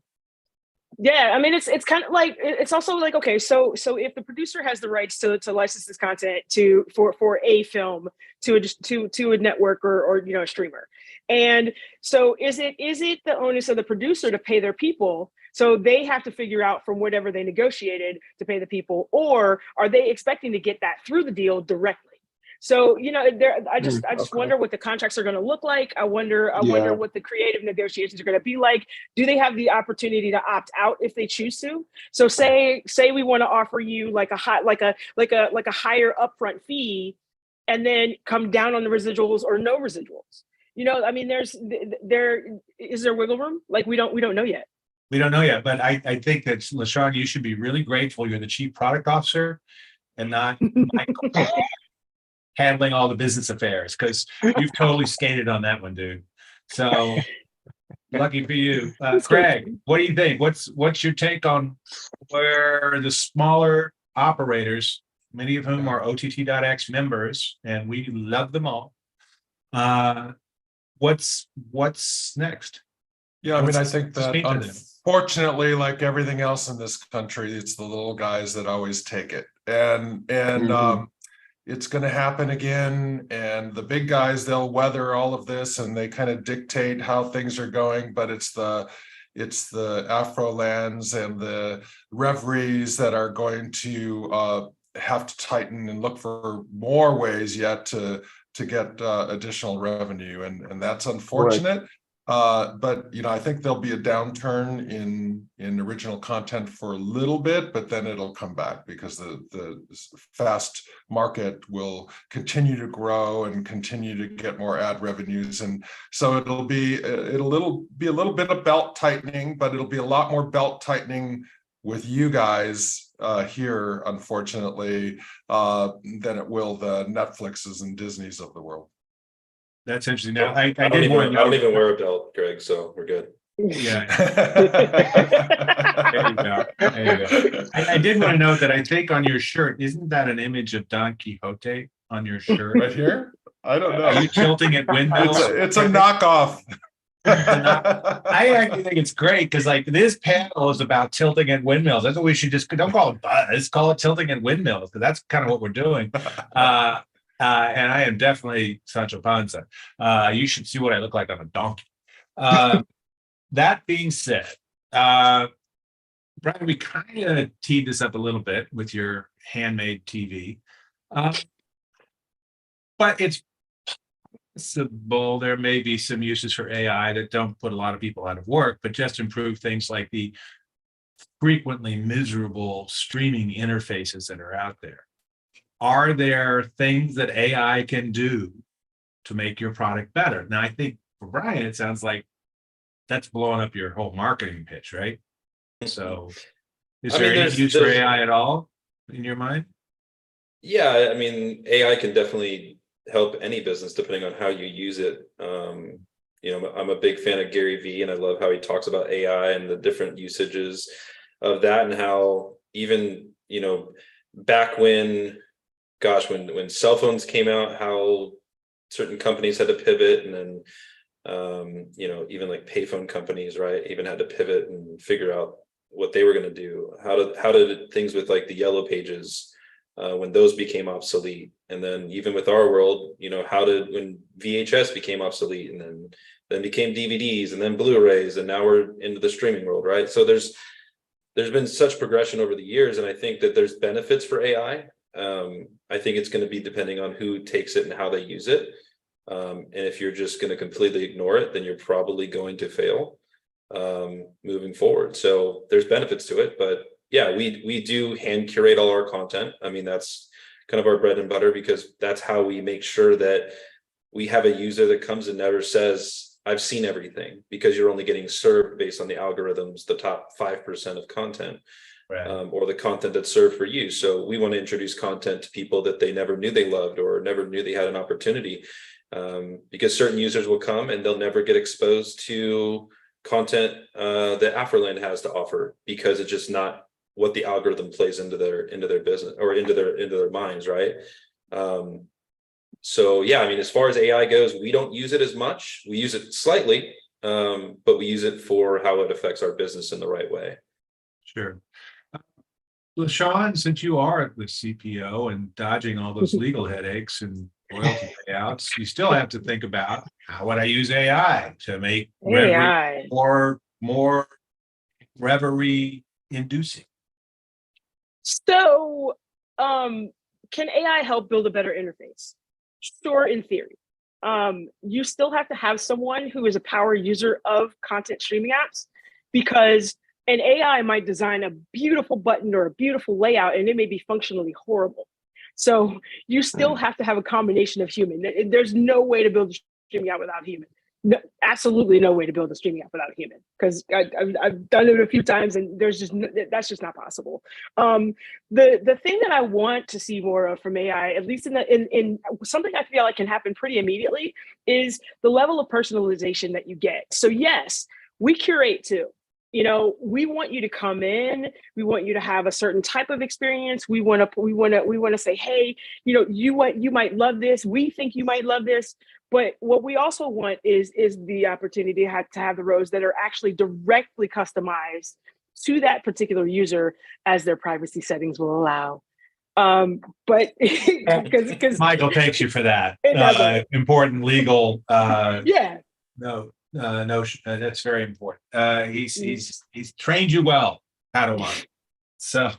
Yeah, I mean, it's kind of like, it's also like, okay, so if the producer has the rights to license this content for a film to a network or a streamer, And so is it the onus of the producer to pay their people? So they have to figure out from whatever they negotiated to pay the people, or are they expecting to get that through the deal directly? So, you know, I just wonder what the contracts are going to look like. I wonder what the creative negotiations are going to be like. Do they have the opportunity to opt out if they choose to? So say we want to offer you like a higher upfront fee, and then come down on the residuals or no residuals. You know, I mean, is there wiggle room? Like we don't know yet. We don't know yet, but I think that LaShawn, you should be really grateful you're the chief product officer and not Michael handling all the business affairs, because you've totally skated on that one, dude. So lucky for you. Craig, what do you think? What's your take on where the smaller operators, many of whom are OTT.X members, and we love them all, what's next? Yeah, I mean, I think that unfortunately, like everything else in this country, it's the little guys that always take it. And it's going to happen again. And the big guys, they'll weather all of this and they kind of dictate how things are going. But it's the AfroLands and the Revrys that are going to have to tighten and look for more ways yet to get additional revenue. And that's unfortunate. Right. But you know, I think there'll be a downturn in original content for a little bit, but then it'll come back because the fast market will continue to grow and continue to get more ad revenues, and so it'll be a little bit of belt tightening, but it'll be a lot more belt tightening with you guys here, unfortunately, than it will the Netflixes and Disneys of the world. That's interesting. Now, I don't even wear a belt, Greg, so we're good. Yeah. There you go. I did want to note that I think on your shirt, isn't that an image of Don Quixote on your shirt? Right here? I don't know. Are you tilting at windmills? It's a knockoff. I actually think it's great because like this panel is about tilting at windmills. That's what we should don't call it buzz, call it tilting at windmills, because that's kind of what we're doing. And I am definitely Sancho Panza. You should see what I look like on a donkey. That being said, Bryan, we kind of teed this up a little bit with your handmade TV, but it's possible there may be some uses for AI that don't put a lot of people out of work, but just improve things like the frequently miserable streaming interfaces that are out there. Are there things that AI can do to make your product better? Now, I think for Bryan, it sounds like that's blowing up your whole marketing pitch, right? So is there any use for AI at all in your mind? Yeah, I mean, AI can definitely help any business depending on how you use it. You know, I'm a big fan of Gary Vee, and I love how he talks about AI and the different usages of that, and how even, you know, back when cell phones came out, how certain companies had to pivot, and then you know, even like payphone companies, right, even had to pivot and figure out what they were going to do. How did things with like the yellow pages, when those became obsolete, and then even with our world, you know, when VHS became obsolete, and then became DVDs, and then Blu-rays, and now we're into the streaming world, right? So there's been such progression over the years, and I think that there's benefits for AI. I think it's going to be depending on who takes it and how they use it. And if you're just going to completely ignore it, then you're probably going to fail moving forward. So there's benefits to it, but yeah, we do hand curate all our content. I mean, that's kind of our bread and butter, because that's how we make sure that we have a user that comes and never says, I've seen everything, because you're only getting served based on the algorithms, the top 5% of content. Right. Or the content that's served for you. So we want to introduce content to people that they never knew they loved or never knew they had an opportunity, because certain users will come and they'll never get exposed to content that AfroLand has to offer, because it's just not what the algorithm plays into their business or into their minds, right? So yeah, I mean, as far as AI goes, we don't use it as much. We use it slightly, but we use it for how it affects our business in the right way. Sure. LaShawn, since you are the CPO and dodging all those legal headaches and royalty layouts, you still have to think about how would I use AI to make Revry AI. more Reverie inducing. So, can AI help build a better interface? Sure, in theory. You still have to have someone who is a power user of content streaming apps, because an AI might design a beautiful button or a beautiful layout and it may be functionally horrible. So you still have to have a combination of human. There's no way to build a streaming app without human. No, absolutely no way to build a streaming app without a human, because I've done it a few times and that's just not possible. The thing that I want to see more of from AI, at least in something I feel like can happen pretty immediately, is the level of personalization that you get. So yes, we curate too. We want you to come in. We want you to have a certain type of experience. We want to say, hey, you might love this. We think you might love this. But what we also want is the opportunity to have the rows that are actually directly customized to that particular user as their privacy settings will allow. But because Michael takes you for that important legal yeah. notion. That's very important. He's trained you well, Padawan. So,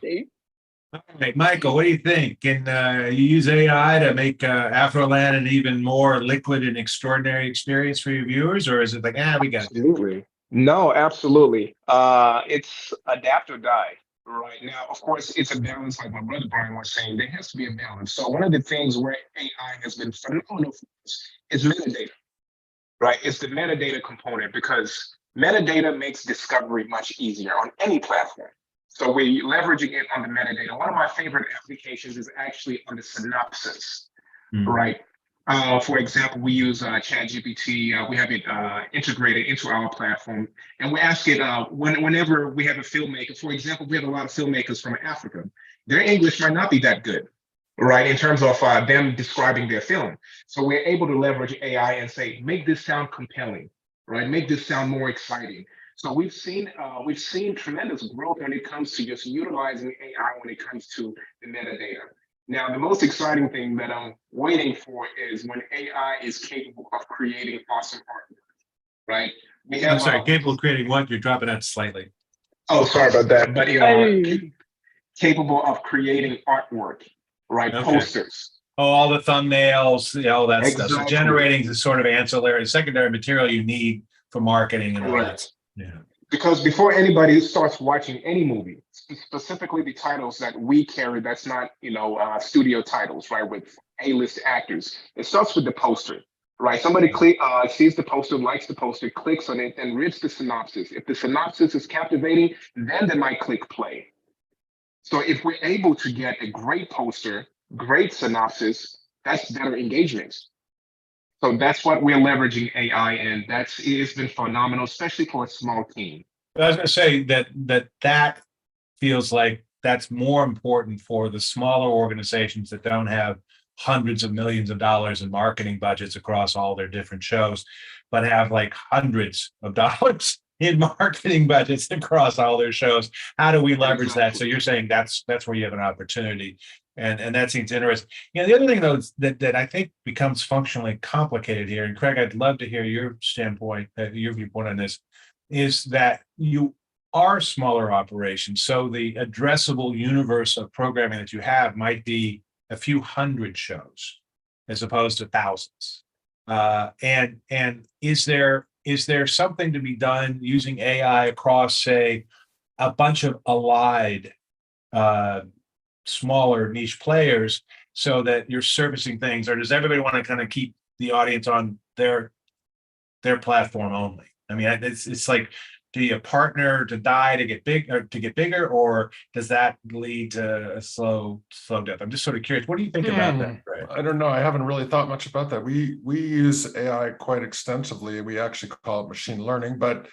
all right, Michael, what do you think? Can you use AI to make AfroLand an even more liquid and extraordinary experience for your viewers, or is it like, we got it? Absolutely. No, absolutely. It's adapt or die. Right now, of course, it's a balance, like my brother Bryan was saying. There has to be a balance. So one of the things where AI has been phenomenal for us is metadata. Right, it's the metadata component, because metadata makes discovery much easier on any platform. So we're leveraging it on the metadata. One of my favorite applications is actually on the synopsis, right? For example, we use ChatGPT. We have it integrated into our platform, and we ask it whenever we have a filmmaker. For example, we have a lot of filmmakers from Africa. Their English might not be that good, right, in terms of them describing their film. So we're able to leverage AI and say, make this sound compelling, right? Make this sound more exciting. So we've seen tremendous growth when it comes to just utilizing AI when it comes to the metadata. Now, the most exciting thing that I'm waiting for is when AI is capable of creating awesome artwork, right? I'm sorry, capable of creating what? You're dropping out slightly. Oh, sorry about that. But capable of creating artwork, right? Okay. Posters. Oh, all the thumbnails, all that stuff. So generating the sort of ancillary, secondary material you need for marketing and all that. Yeah. Because before anybody starts watching any movie, specifically the titles that we carry, that's not, studio titles, right, with A-list actors, it starts with the poster, right? Somebody sees the poster, likes the poster, clicks on it, and reads the synopsis. If the synopsis is captivating, then they might click play. So if we're able to get a great poster, great synopsis, that's better engagement. So that's what we're leveraging AI, and it's been phenomenal, especially for a small team. I was going to say that feels like that's more important for the smaller organizations that don't have hundreds of millions of dollars in marketing budgets across all their different shows, but have like hundreds of dollars in marketing budgets across all their shows. How do we leverage that? So you're saying that's where you have an opportunity. And that seems interesting. The other thing, though, that I think becomes functionally complicated here, and Craig, I'd love to hear your standpoint, your viewpoint on this, is that you are smaller operations. So the addressable universe of programming that you have might be a few hundred shows as opposed to thousands. And is there something to be done using AI across, say, a bunch of allied smaller niche players, so that you're servicing things, or does everybody want to kind of keep the audience on their platform only? I mean, it's like, do you partner to die to get big, or to get bigger, or does that lead to a slow death? I'm just sort of curious. What do you think about that? Right? I don't know. I haven't really thought much about that. We use AI quite extensively. We actually call it machine learning, but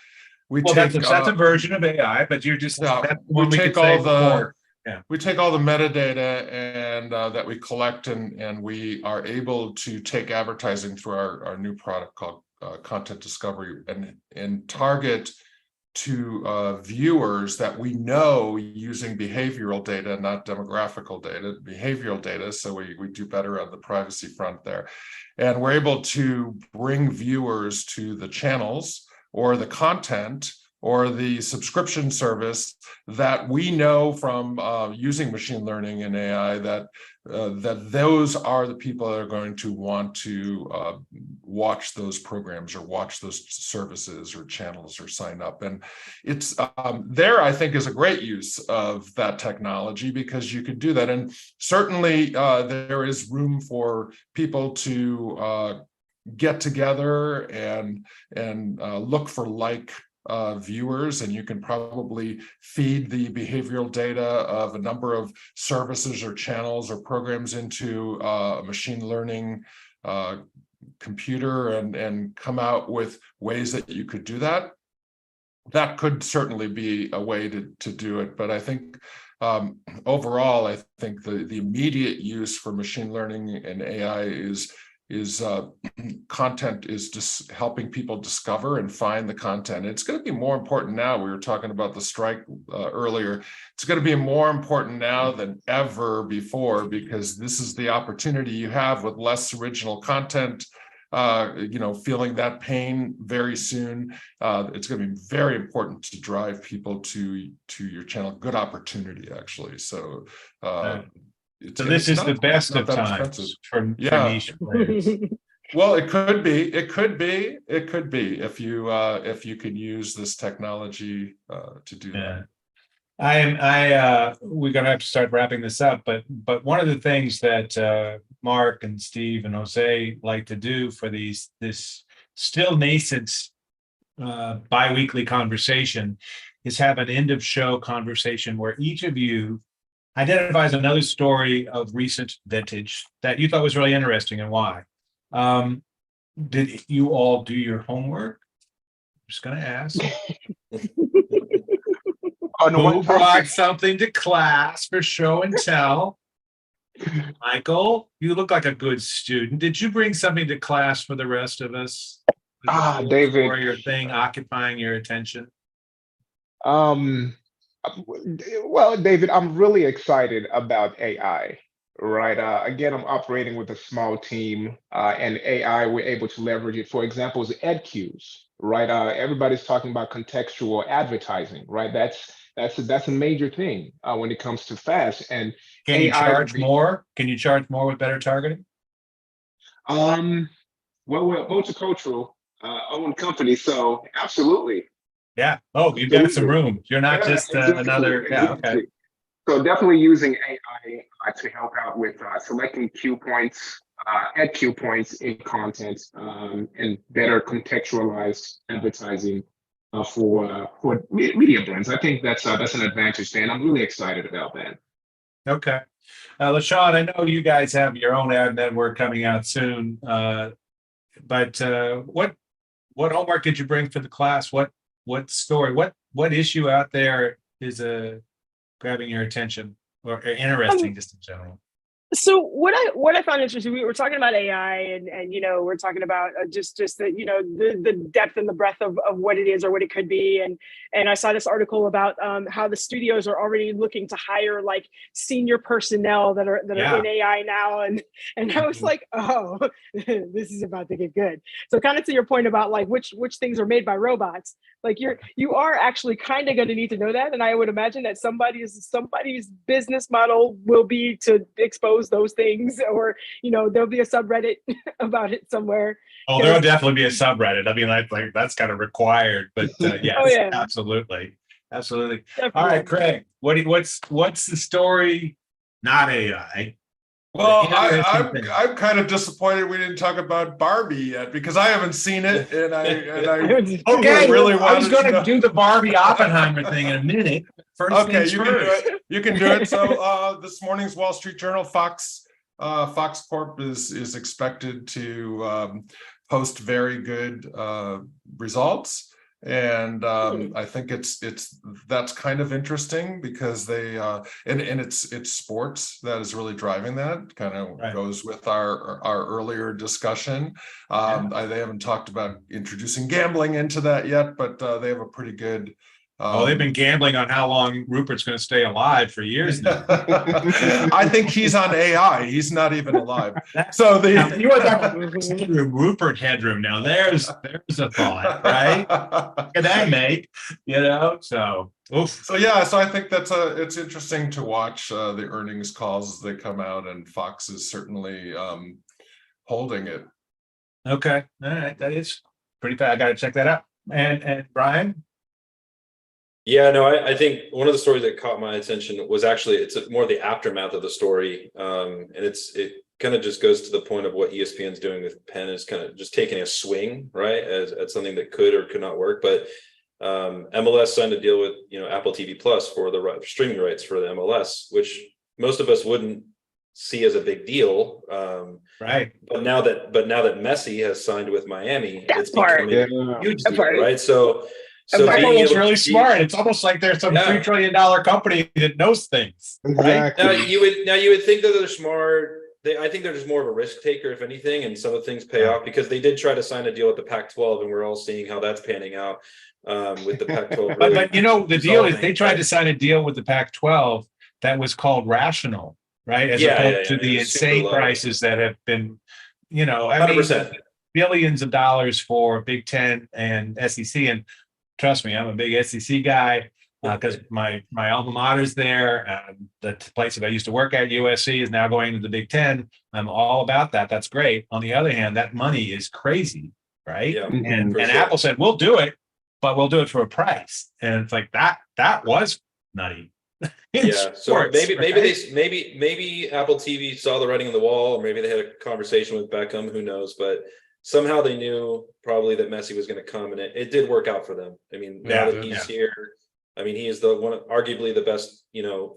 that's a version of AI. But you're just we take all the we take all the metadata and that we collect, and we are able to take advertising through our new product called Content Discovery and target viewers that we know using behavioral data, not demographical data, behavioral data. So we do better on the privacy front there. And we're able to bring viewers to the channels or the content or the subscription service that we know from using machine learning and AI that those are the people that are going to want to watch those programs or watch those services or channels or sign up. And it's there, I think, is a great use of that technology because you could do that. And certainly there is room for people to get together and look for viewers, and you can probably feed the behavioral data of a number of services or channels or programs into a machine learning computer and come out with ways that you could do that. That could certainly be a way to do it. But I think overall, I think the immediate use for machine learning and AI is content is just helping people discover and find the content. It's going to be more important now. We were talking about the strike earlier. It's going to be more important now than ever before because this is the opportunity you have with less original content. Feeling that pain very soon. It's going to be very important to drive people to your channel. Good opportunity, actually. So. So this is the best of times for niche players. Well, it could be if you could use this technology to do that. We're gonna have to start wrapping this up, but one of the things that Mark and Steve and Jose like to do for this still nascent bi-weekly conversation is have an end of show conversation where each of you identifies another story of recent vintage that you thought was really interesting and why. Did you all do your homework? I'm just going to ask. Who brought something to class for show and tell? Michael, you look like a good student. Did you bring something to class for the rest of us? David. Or your thing occupying your attention? Well, David, I'm really excited about AI, right? Again, I'm operating with a small team and AI, we're able to leverage it. For example, is ed cues, right? Everybody's talking about contextual advertising, right? That's a major thing when it comes to FAST. And can you charge more? Can you charge more with better targeting? Well, we're a multicultural owned company, so absolutely. Yeah. Oh, you've got some room. You're not just another. Yeah. Okay. So definitely using AI to help out with selecting cue points, add cue points in content, and better contextualized advertising for media brands. I think that's an advantage there, and I'm really excited about that. Okay. LaShawn, I know you guys have your own ad network coming out soon, but what homework did you bring for the class? What story, what issue out there is grabbing your attention or interesting just in general? So what I found interesting, we were talking about AI and we're talking about just the depth and the breadth of what it is or what it could be, and I saw this article about how the studios are already looking to hire like senior personnel that are in AI now, and I was like, oh, this is about to get good. So kind of to your point about like which things are made by robots, like you are actually kind of going to need to know that, and I would imagine that somebody's business model will be to expose those things, or there'll be a subreddit about it somewhere. Oh, there'll definitely be a subreddit. I mean, like that's kind of required, but yes, oh, yeah. Absolutely. Definitely. All right, Craig, what's the story? Not AI. Well, I'm kind of disappointed we didn't talk about Barbie yet because I haven't seen it, and I really wanted. I was going to do the Barbie Oppenheimer thing in a minute. Okay, you can do it. You can do it. So this morning's Wall Street Journal, Fox Corp is expected to post very good results. And I think that's kind of interesting because they and it's sports that is really driving that. Kind of goes with our earlier discussion. They haven't talked about introducing gambling into that yet, but they have a pretty good. They've been gambling on how long Rupert's going to stay alive for years now. I think he's on AI. He's not even alive. So you want to talk about Rupert headroom? Now there's a thought, right? Can I make? So oof. So yeah, so I think it's interesting to watch the earnings calls as they come out, and Fox is certainly holding it. Okay, all right, that is pretty bad. I got to check that out. And Bryan. Yeah, no, I think one of the stories that caught my attention was actually it's more the aftermath of the story, and it kind of just goes to the point of what ESPN's doing with Penn is kind of just taking a swing, right, at something that could or could not work. But MLS signed a deal with Apple TV Plus for the streaming rights for the MLS, which most of us wouldn't see as a big deal, right? But now that Messi has signed with Miami, it's becoming a huge deal, right? So it's really smart. It's almost like there's some $3 trillion company that knows things. Exactly. Right? Now you would think that they're smart. I think they're just more of a risk taker, if anything, and some of the things pay off because they did try to sign a deal with the Pac-12, and we're all seeing how that's panning out with the Pac-12. But the deal is they tried to sign a deal with the Pac-12 that was called rational, right? As opposed to the insane prices that have been, 100%. Billions of dollars for Big Ten and SEC. And trust me, I'm a big SEC guy because my alma mater's there. The place that I used to work at, USC, is now going to the Big Ten. I'm all about that. That's great. On the other hand, that money is crazy, right? Yeah, and Apple said, we'll do it, but we'll do it for a price. And it's like that was nutty. Yeah, so maybe Apple TV saw the writing on the wall, or maybe they had a conversation with Beckham, who knows, but somehow they knew probably that Messi was going to come, and it did work out for them. I mean, now that he's here, I mean, he is arguably the best,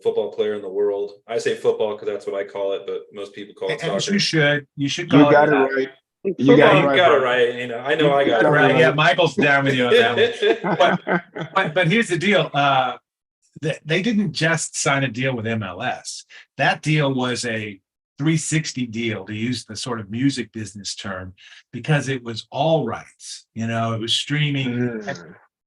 football player in the world. I say football because that's what I call it, but most people call it soccer. You should call it that. Right. You got it right. I know I got it right. Yeah, Michael's down with you on that one. But here's the deal. They didn't just sign a deal with MLS. That deal was a 360 deal, to use the sort of music business term, because it was all rights. It was streaming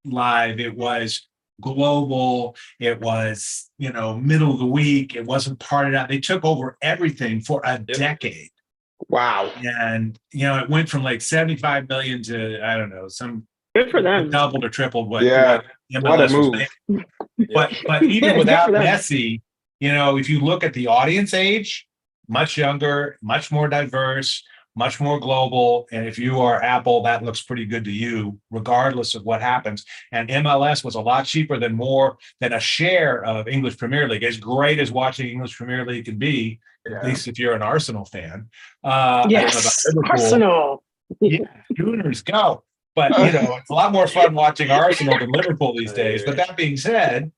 live. It was global. It was, middle of the week. It wasn't parted out. They took over everything for a decade. Wow. And, it went from like 75 million to, I don't know, some good for them. Doubled or tripled what MLS what a move. was But even without Messi, if you look at the audience age, much younger, much more diverse, much more global. And if you are Apple, that looks pretty good to you, regardless of what happens. And MLS was a lot cheaper than a share of English Premier League. As great as watching English Premier League can be, at least if you're an Arsenal fan. Yes, Arsenal. Yeah, Gooners, go. But, it's a lot more fun watching Arsenal than Liverpool these days. But that being said,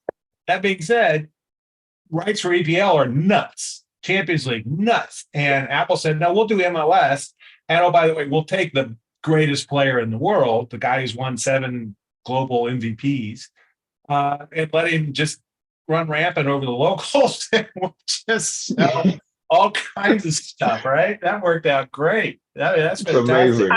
rights for EPL are nuts. Champions League, nuts. And Apple said, no, we'll do MLS. And oh, by the way, we'll take the greatest player in the world, the guy who's won 7 global MVPs, and let him just run rampant over the locals and we'll just sell all kinds of stuff, right? That worked out great. That's fantastic. Amazing.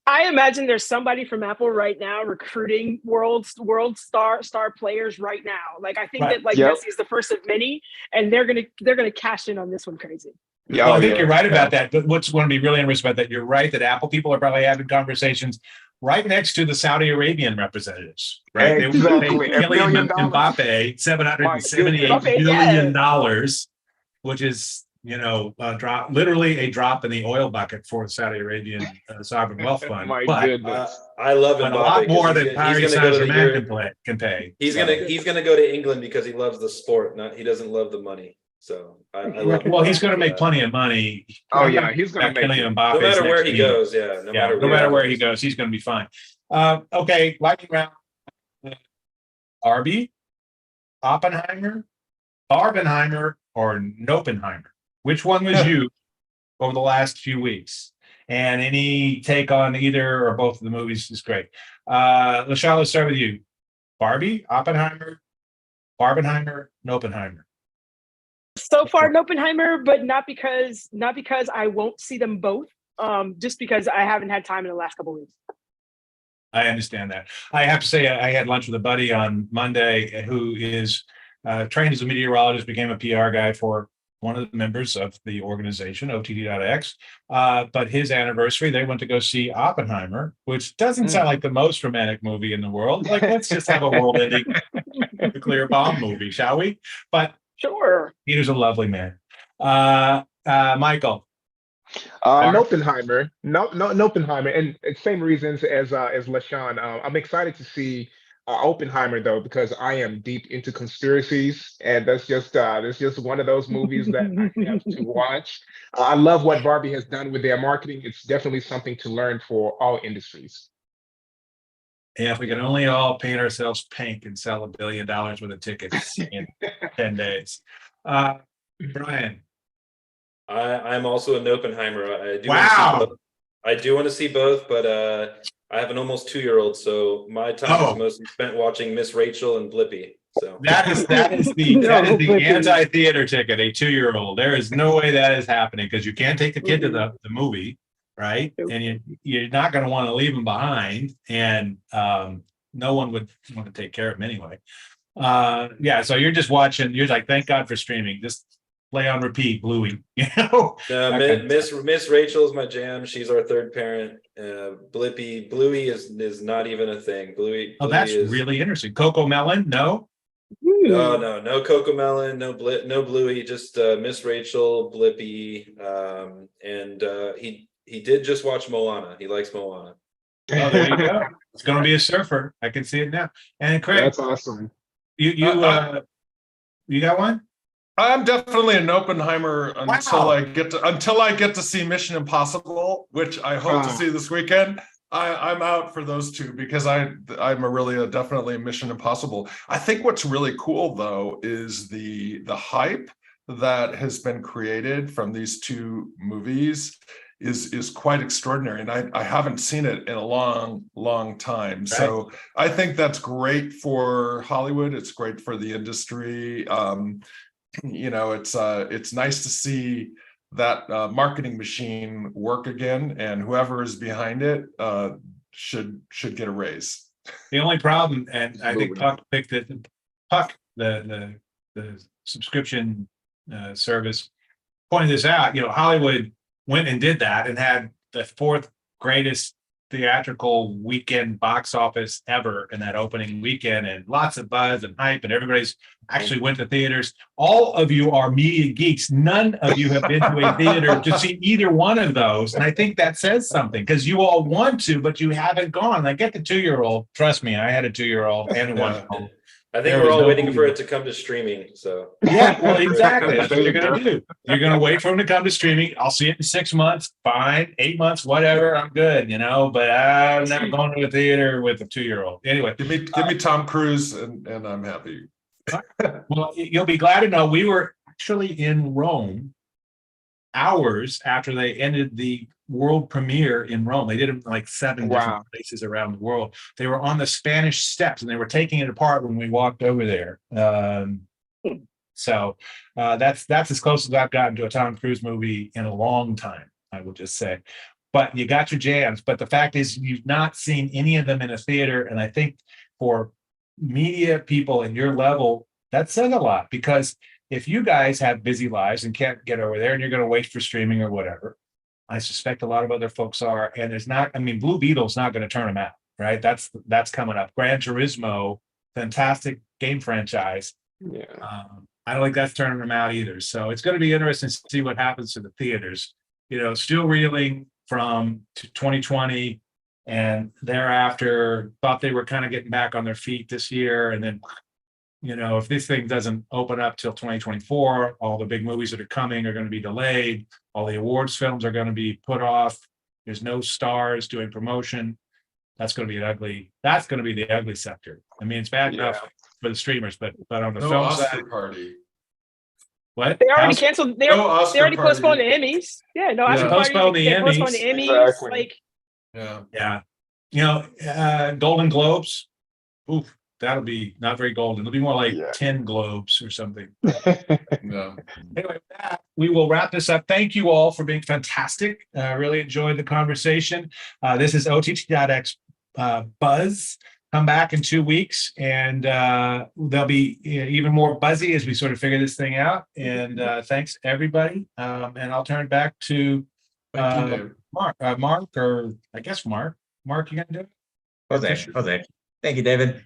I imagine there's somebody from Apple right now recruiting world star players right now. Like I think that Messi is the first of many, and they're gonna cash in on this one crazy. Yeah, I think you're right about that. But what's going to be really interesting about that, you're right that Apple people are probably having conversations right next to the Saudi Arabian representatives, right? Exactly. They Kylian Mbappe $778 million, which is literally a drop in the oil bucket for the Saudi Arabian sovereign wealth fund. My goodness. I love but Mbappe, a lot more than Paris Saint-Germain can pay. He's gonna go to England because he loves the sport. He doesn't love the money. So I love. Well, he's going to make plenty of money. Oh yeah, he's going to make no matter where he goes. Yeah, no matter where he goes, he's going to be fine. Okay, lightning round. Arby, Oppenheimer, Barbenheimer, or Nopenheimer? Which one was you over the last few weeks? And any take on either or both of the movies is great. LaShawn, let's start with you. Barbie, Oppenheimer, Barbenheimer, Oppenheimer. So far, Oppenheimer, but not because I won't see them both. Just because I haven't had time in the last couple of weeks. I understand that. I have to say, I had lunch with a buddy on Monday who is trained as a meteorologist, became a PR guy for one of the members of the organization, OTT.X. But his anniversary, they went to go see Oppenheimer, which doesn't sound like the most romantic movie in the world. Like, let's just have a world-ending nuclear bomb movie, shall we? But sure, Peter's a lovely man. Michael. Oppenheimer, Oppenheimer, and same reasons as LaShawn. I'm excited to see Oppenheimer though, because I am deep into conspiracies, and that's just one of those movies that I have to watch. I love what Barbie has done with their marketing. It's definitely something to learn for all industries. Yeah, if we can only all paint ourselves pink and sell $1 billion worth of tickets in 10 days. Bryan. I'm also an Oppenheimer. I do want to see both, but I have an almost 2-year-old, so my time is mostly spent watching Miss Rachel and Blippi. So that is the anti-theater ticket, a 2-year-old. There is no way that is happening because you can't take the kid to the movie, right? And you're not going to want to leave him behind, and no one would want to take care of him anyway. So you're just watching. You're like, thank God for streaming. Just play on repeat, Bluey. Miss Rachel is my jam. She's our third parent. Bluey is not even a thing. Bluey. That's really interesting. Coco Melon, no. No Coco Melon, no Bluey. Just Miss Rachel, Blippi, and he did just watch Moana. He likes Moana. Oh, there you go. It's going to be a surfer. I can see it now. And Craig, that's awesome. You got one? I'm definitely an Oppenheimer until I get to see Mission Impossible, which I hope to see this weekend. I'm out for those two because I'm definitely a Mission Impossible. I think what's really cool though is the hype that has been created from these two movies is quite extraordinary, and I haven't seen it in a long time. Right. So I think that's great for Hollywood. It's great for the industry. It's nice to see that marketing machine work again, and whoever is behind it should get a raise. The only problem, and I think Puck picked it. Puck, the subscription service, pointed this out. Hollywood went and did that and had the fourth greatest theatrical weekend box office ever in that opening weekend, and lots of buzz and hype, and everybody's actually went to theaters. All of you are media geeks. None of you have been to a theater to see either one of those, and I think that says something because you all want to, but you haven't gone. I get the 2-year-old. Trust me, I had a 2-year-old and a 1-year-old. I think we're all waiting for it to come to streaming. So yeah, well, exactly. That's what you're going to do. You're going to wait for them to come to streaming. I'll see it in 6 months, fine, 8 months, whatever. I'm good, But I'm never going to a theater with a 2-year-old. Anyway, give me Tom Cruise, and I'm happy. Well, you'll be glad to know we were actually in Rome hours after they ended the world premiere in Rome. They did it in like 7 different places around the world. They were on the Spanish Steps, and they were taking it apart when we walked over there. So that's as close as I've gotten to a Tom Cruise movie in a long time, I will just say. But you got your jams. But the fact is, you've not seen any of them in a theater, and I think for media people in your level, that says a lot, because if you guys have busy lives and can't get over there and you're going to wait for streaming or whatever, I suspect a lot of other folks are, and Blue Beetle's not going to turn them out, right? That's coming up. Gran Turismo, fantastic game franchise. Yeah. I don't think that's turning them out either. So it's going to be interesting to see what happens to the theaters. Still reeling from 2020 and thereafter, thought they were kind of getting back on their feet this year, and then if this thing doesn't open up till 2024, all the big movies that are coming are going to be delayed. All the awards films are going to be put off. There's no stars doing promotion. That's going to be the ugly sector. It's bad enough for the streamers, but on the film side, party. What? They already canceled. They already postponed the Emmys. Yeah, no, Oscar party. Postponed the Emmys. Postponed the Emmys. Exactly. Like, yeah. Golden Globes. Oof, that'll be not very golden. It'll be more like Yeah. 10 globes or something. No. Anyway, with that, we will wrap this up. Thank you all for being fantastic. Really enjoyed the conversation. This is OTT X Buzz. Come back in 2 weeks, and they'll be even more buzzy as we sort of figure this thing out. And thanks, everybody. And I'll turn it back to Thank you, Dave. Mark, or I guess Mark. Mark, you gonna do it? Jose. Thank you, David.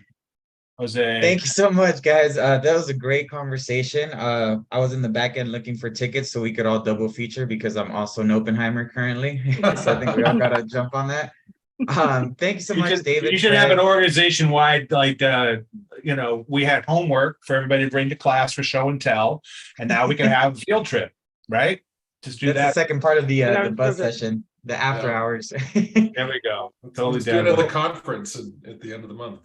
Jose. Thank you so much, guys. That was a great conversation. I was in the back end looking for tickets so we could all double feature because I'm also an Oppenheimer currently. So I think we all gotta jump on that. Thank you so much, David. You should have an organization-wide, we had homework for everybody to bring to class for show and tell, and now we can have a field trip, right? Just do That's that. the second part of the buzz session, the after hours. There we go. Totally Let's do down. it at the conference at the end of the month.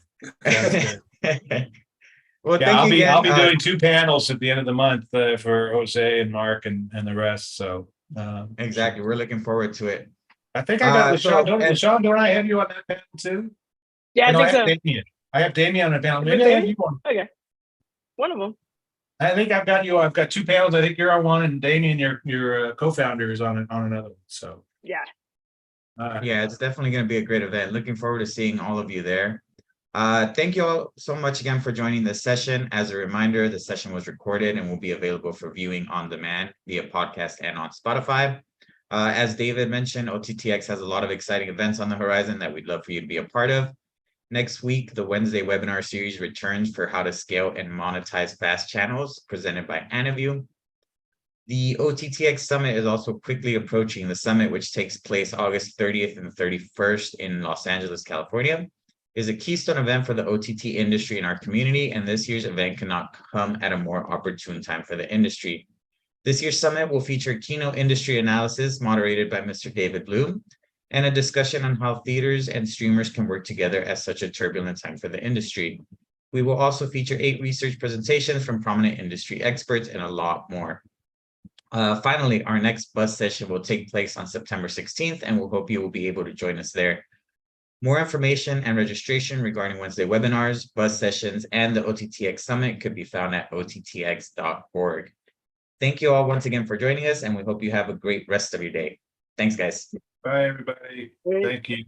Well, Yeah, thank you again. I'll be doing 2 panels at the end of the month for Jose and Mark and the rest. So Exactly, we're looking forward to it. I think I got LaShawn. so- LaShawn, don't I have you on that panel too? Yeah, I No, think so. have Damien. I have Damien on the panel. Is Maybe it I have Damien? you on. Okay. One of them. I think I've got you. I've got 2 panels. I think you're on one, and Damien, your co-founder, is on another one. So Yeah. Yeah, it's definitely going to be a great event. Looking forward to seeing all of you there. Thank you all so much again for joining this session. As a reminder, the session was recorded and will be available for viewing on demand via podcast and on Spotify. As David mentioned, OTTX has a lot of exciting events on the horizon that we'd love for you to be a part of. Next week, the Wednesday webinar series returns for how to scale and monetize fast channels, presented by Anaview. The OTTX Summit is also quickly approaching. The summit, which takes place August 30th and 31st in Los Angeles, California, is a keystone event for the OTT industry in our community, and this year's event cannot come at a more opportune time for the industry. This year's summit will feature keynote industry analysis moderated by Mr. David Bloom, and a discussion on how theaters and streamers can work together at such a turbulent time for the industry. We will also feature 8 research presentations from prominent industry experts and a lot more. Finally, our next buzz session will take place on September 16th, and we'll hope you will be able to join us there. More information and registration regarding Wednesday webinars, buzz sessions, and the OTTX Summit could be found at ottx.org. Thank you all once again for joining us, and we hope you have a great rest of your day. Thanks, guys. bye, everybody. Thank you.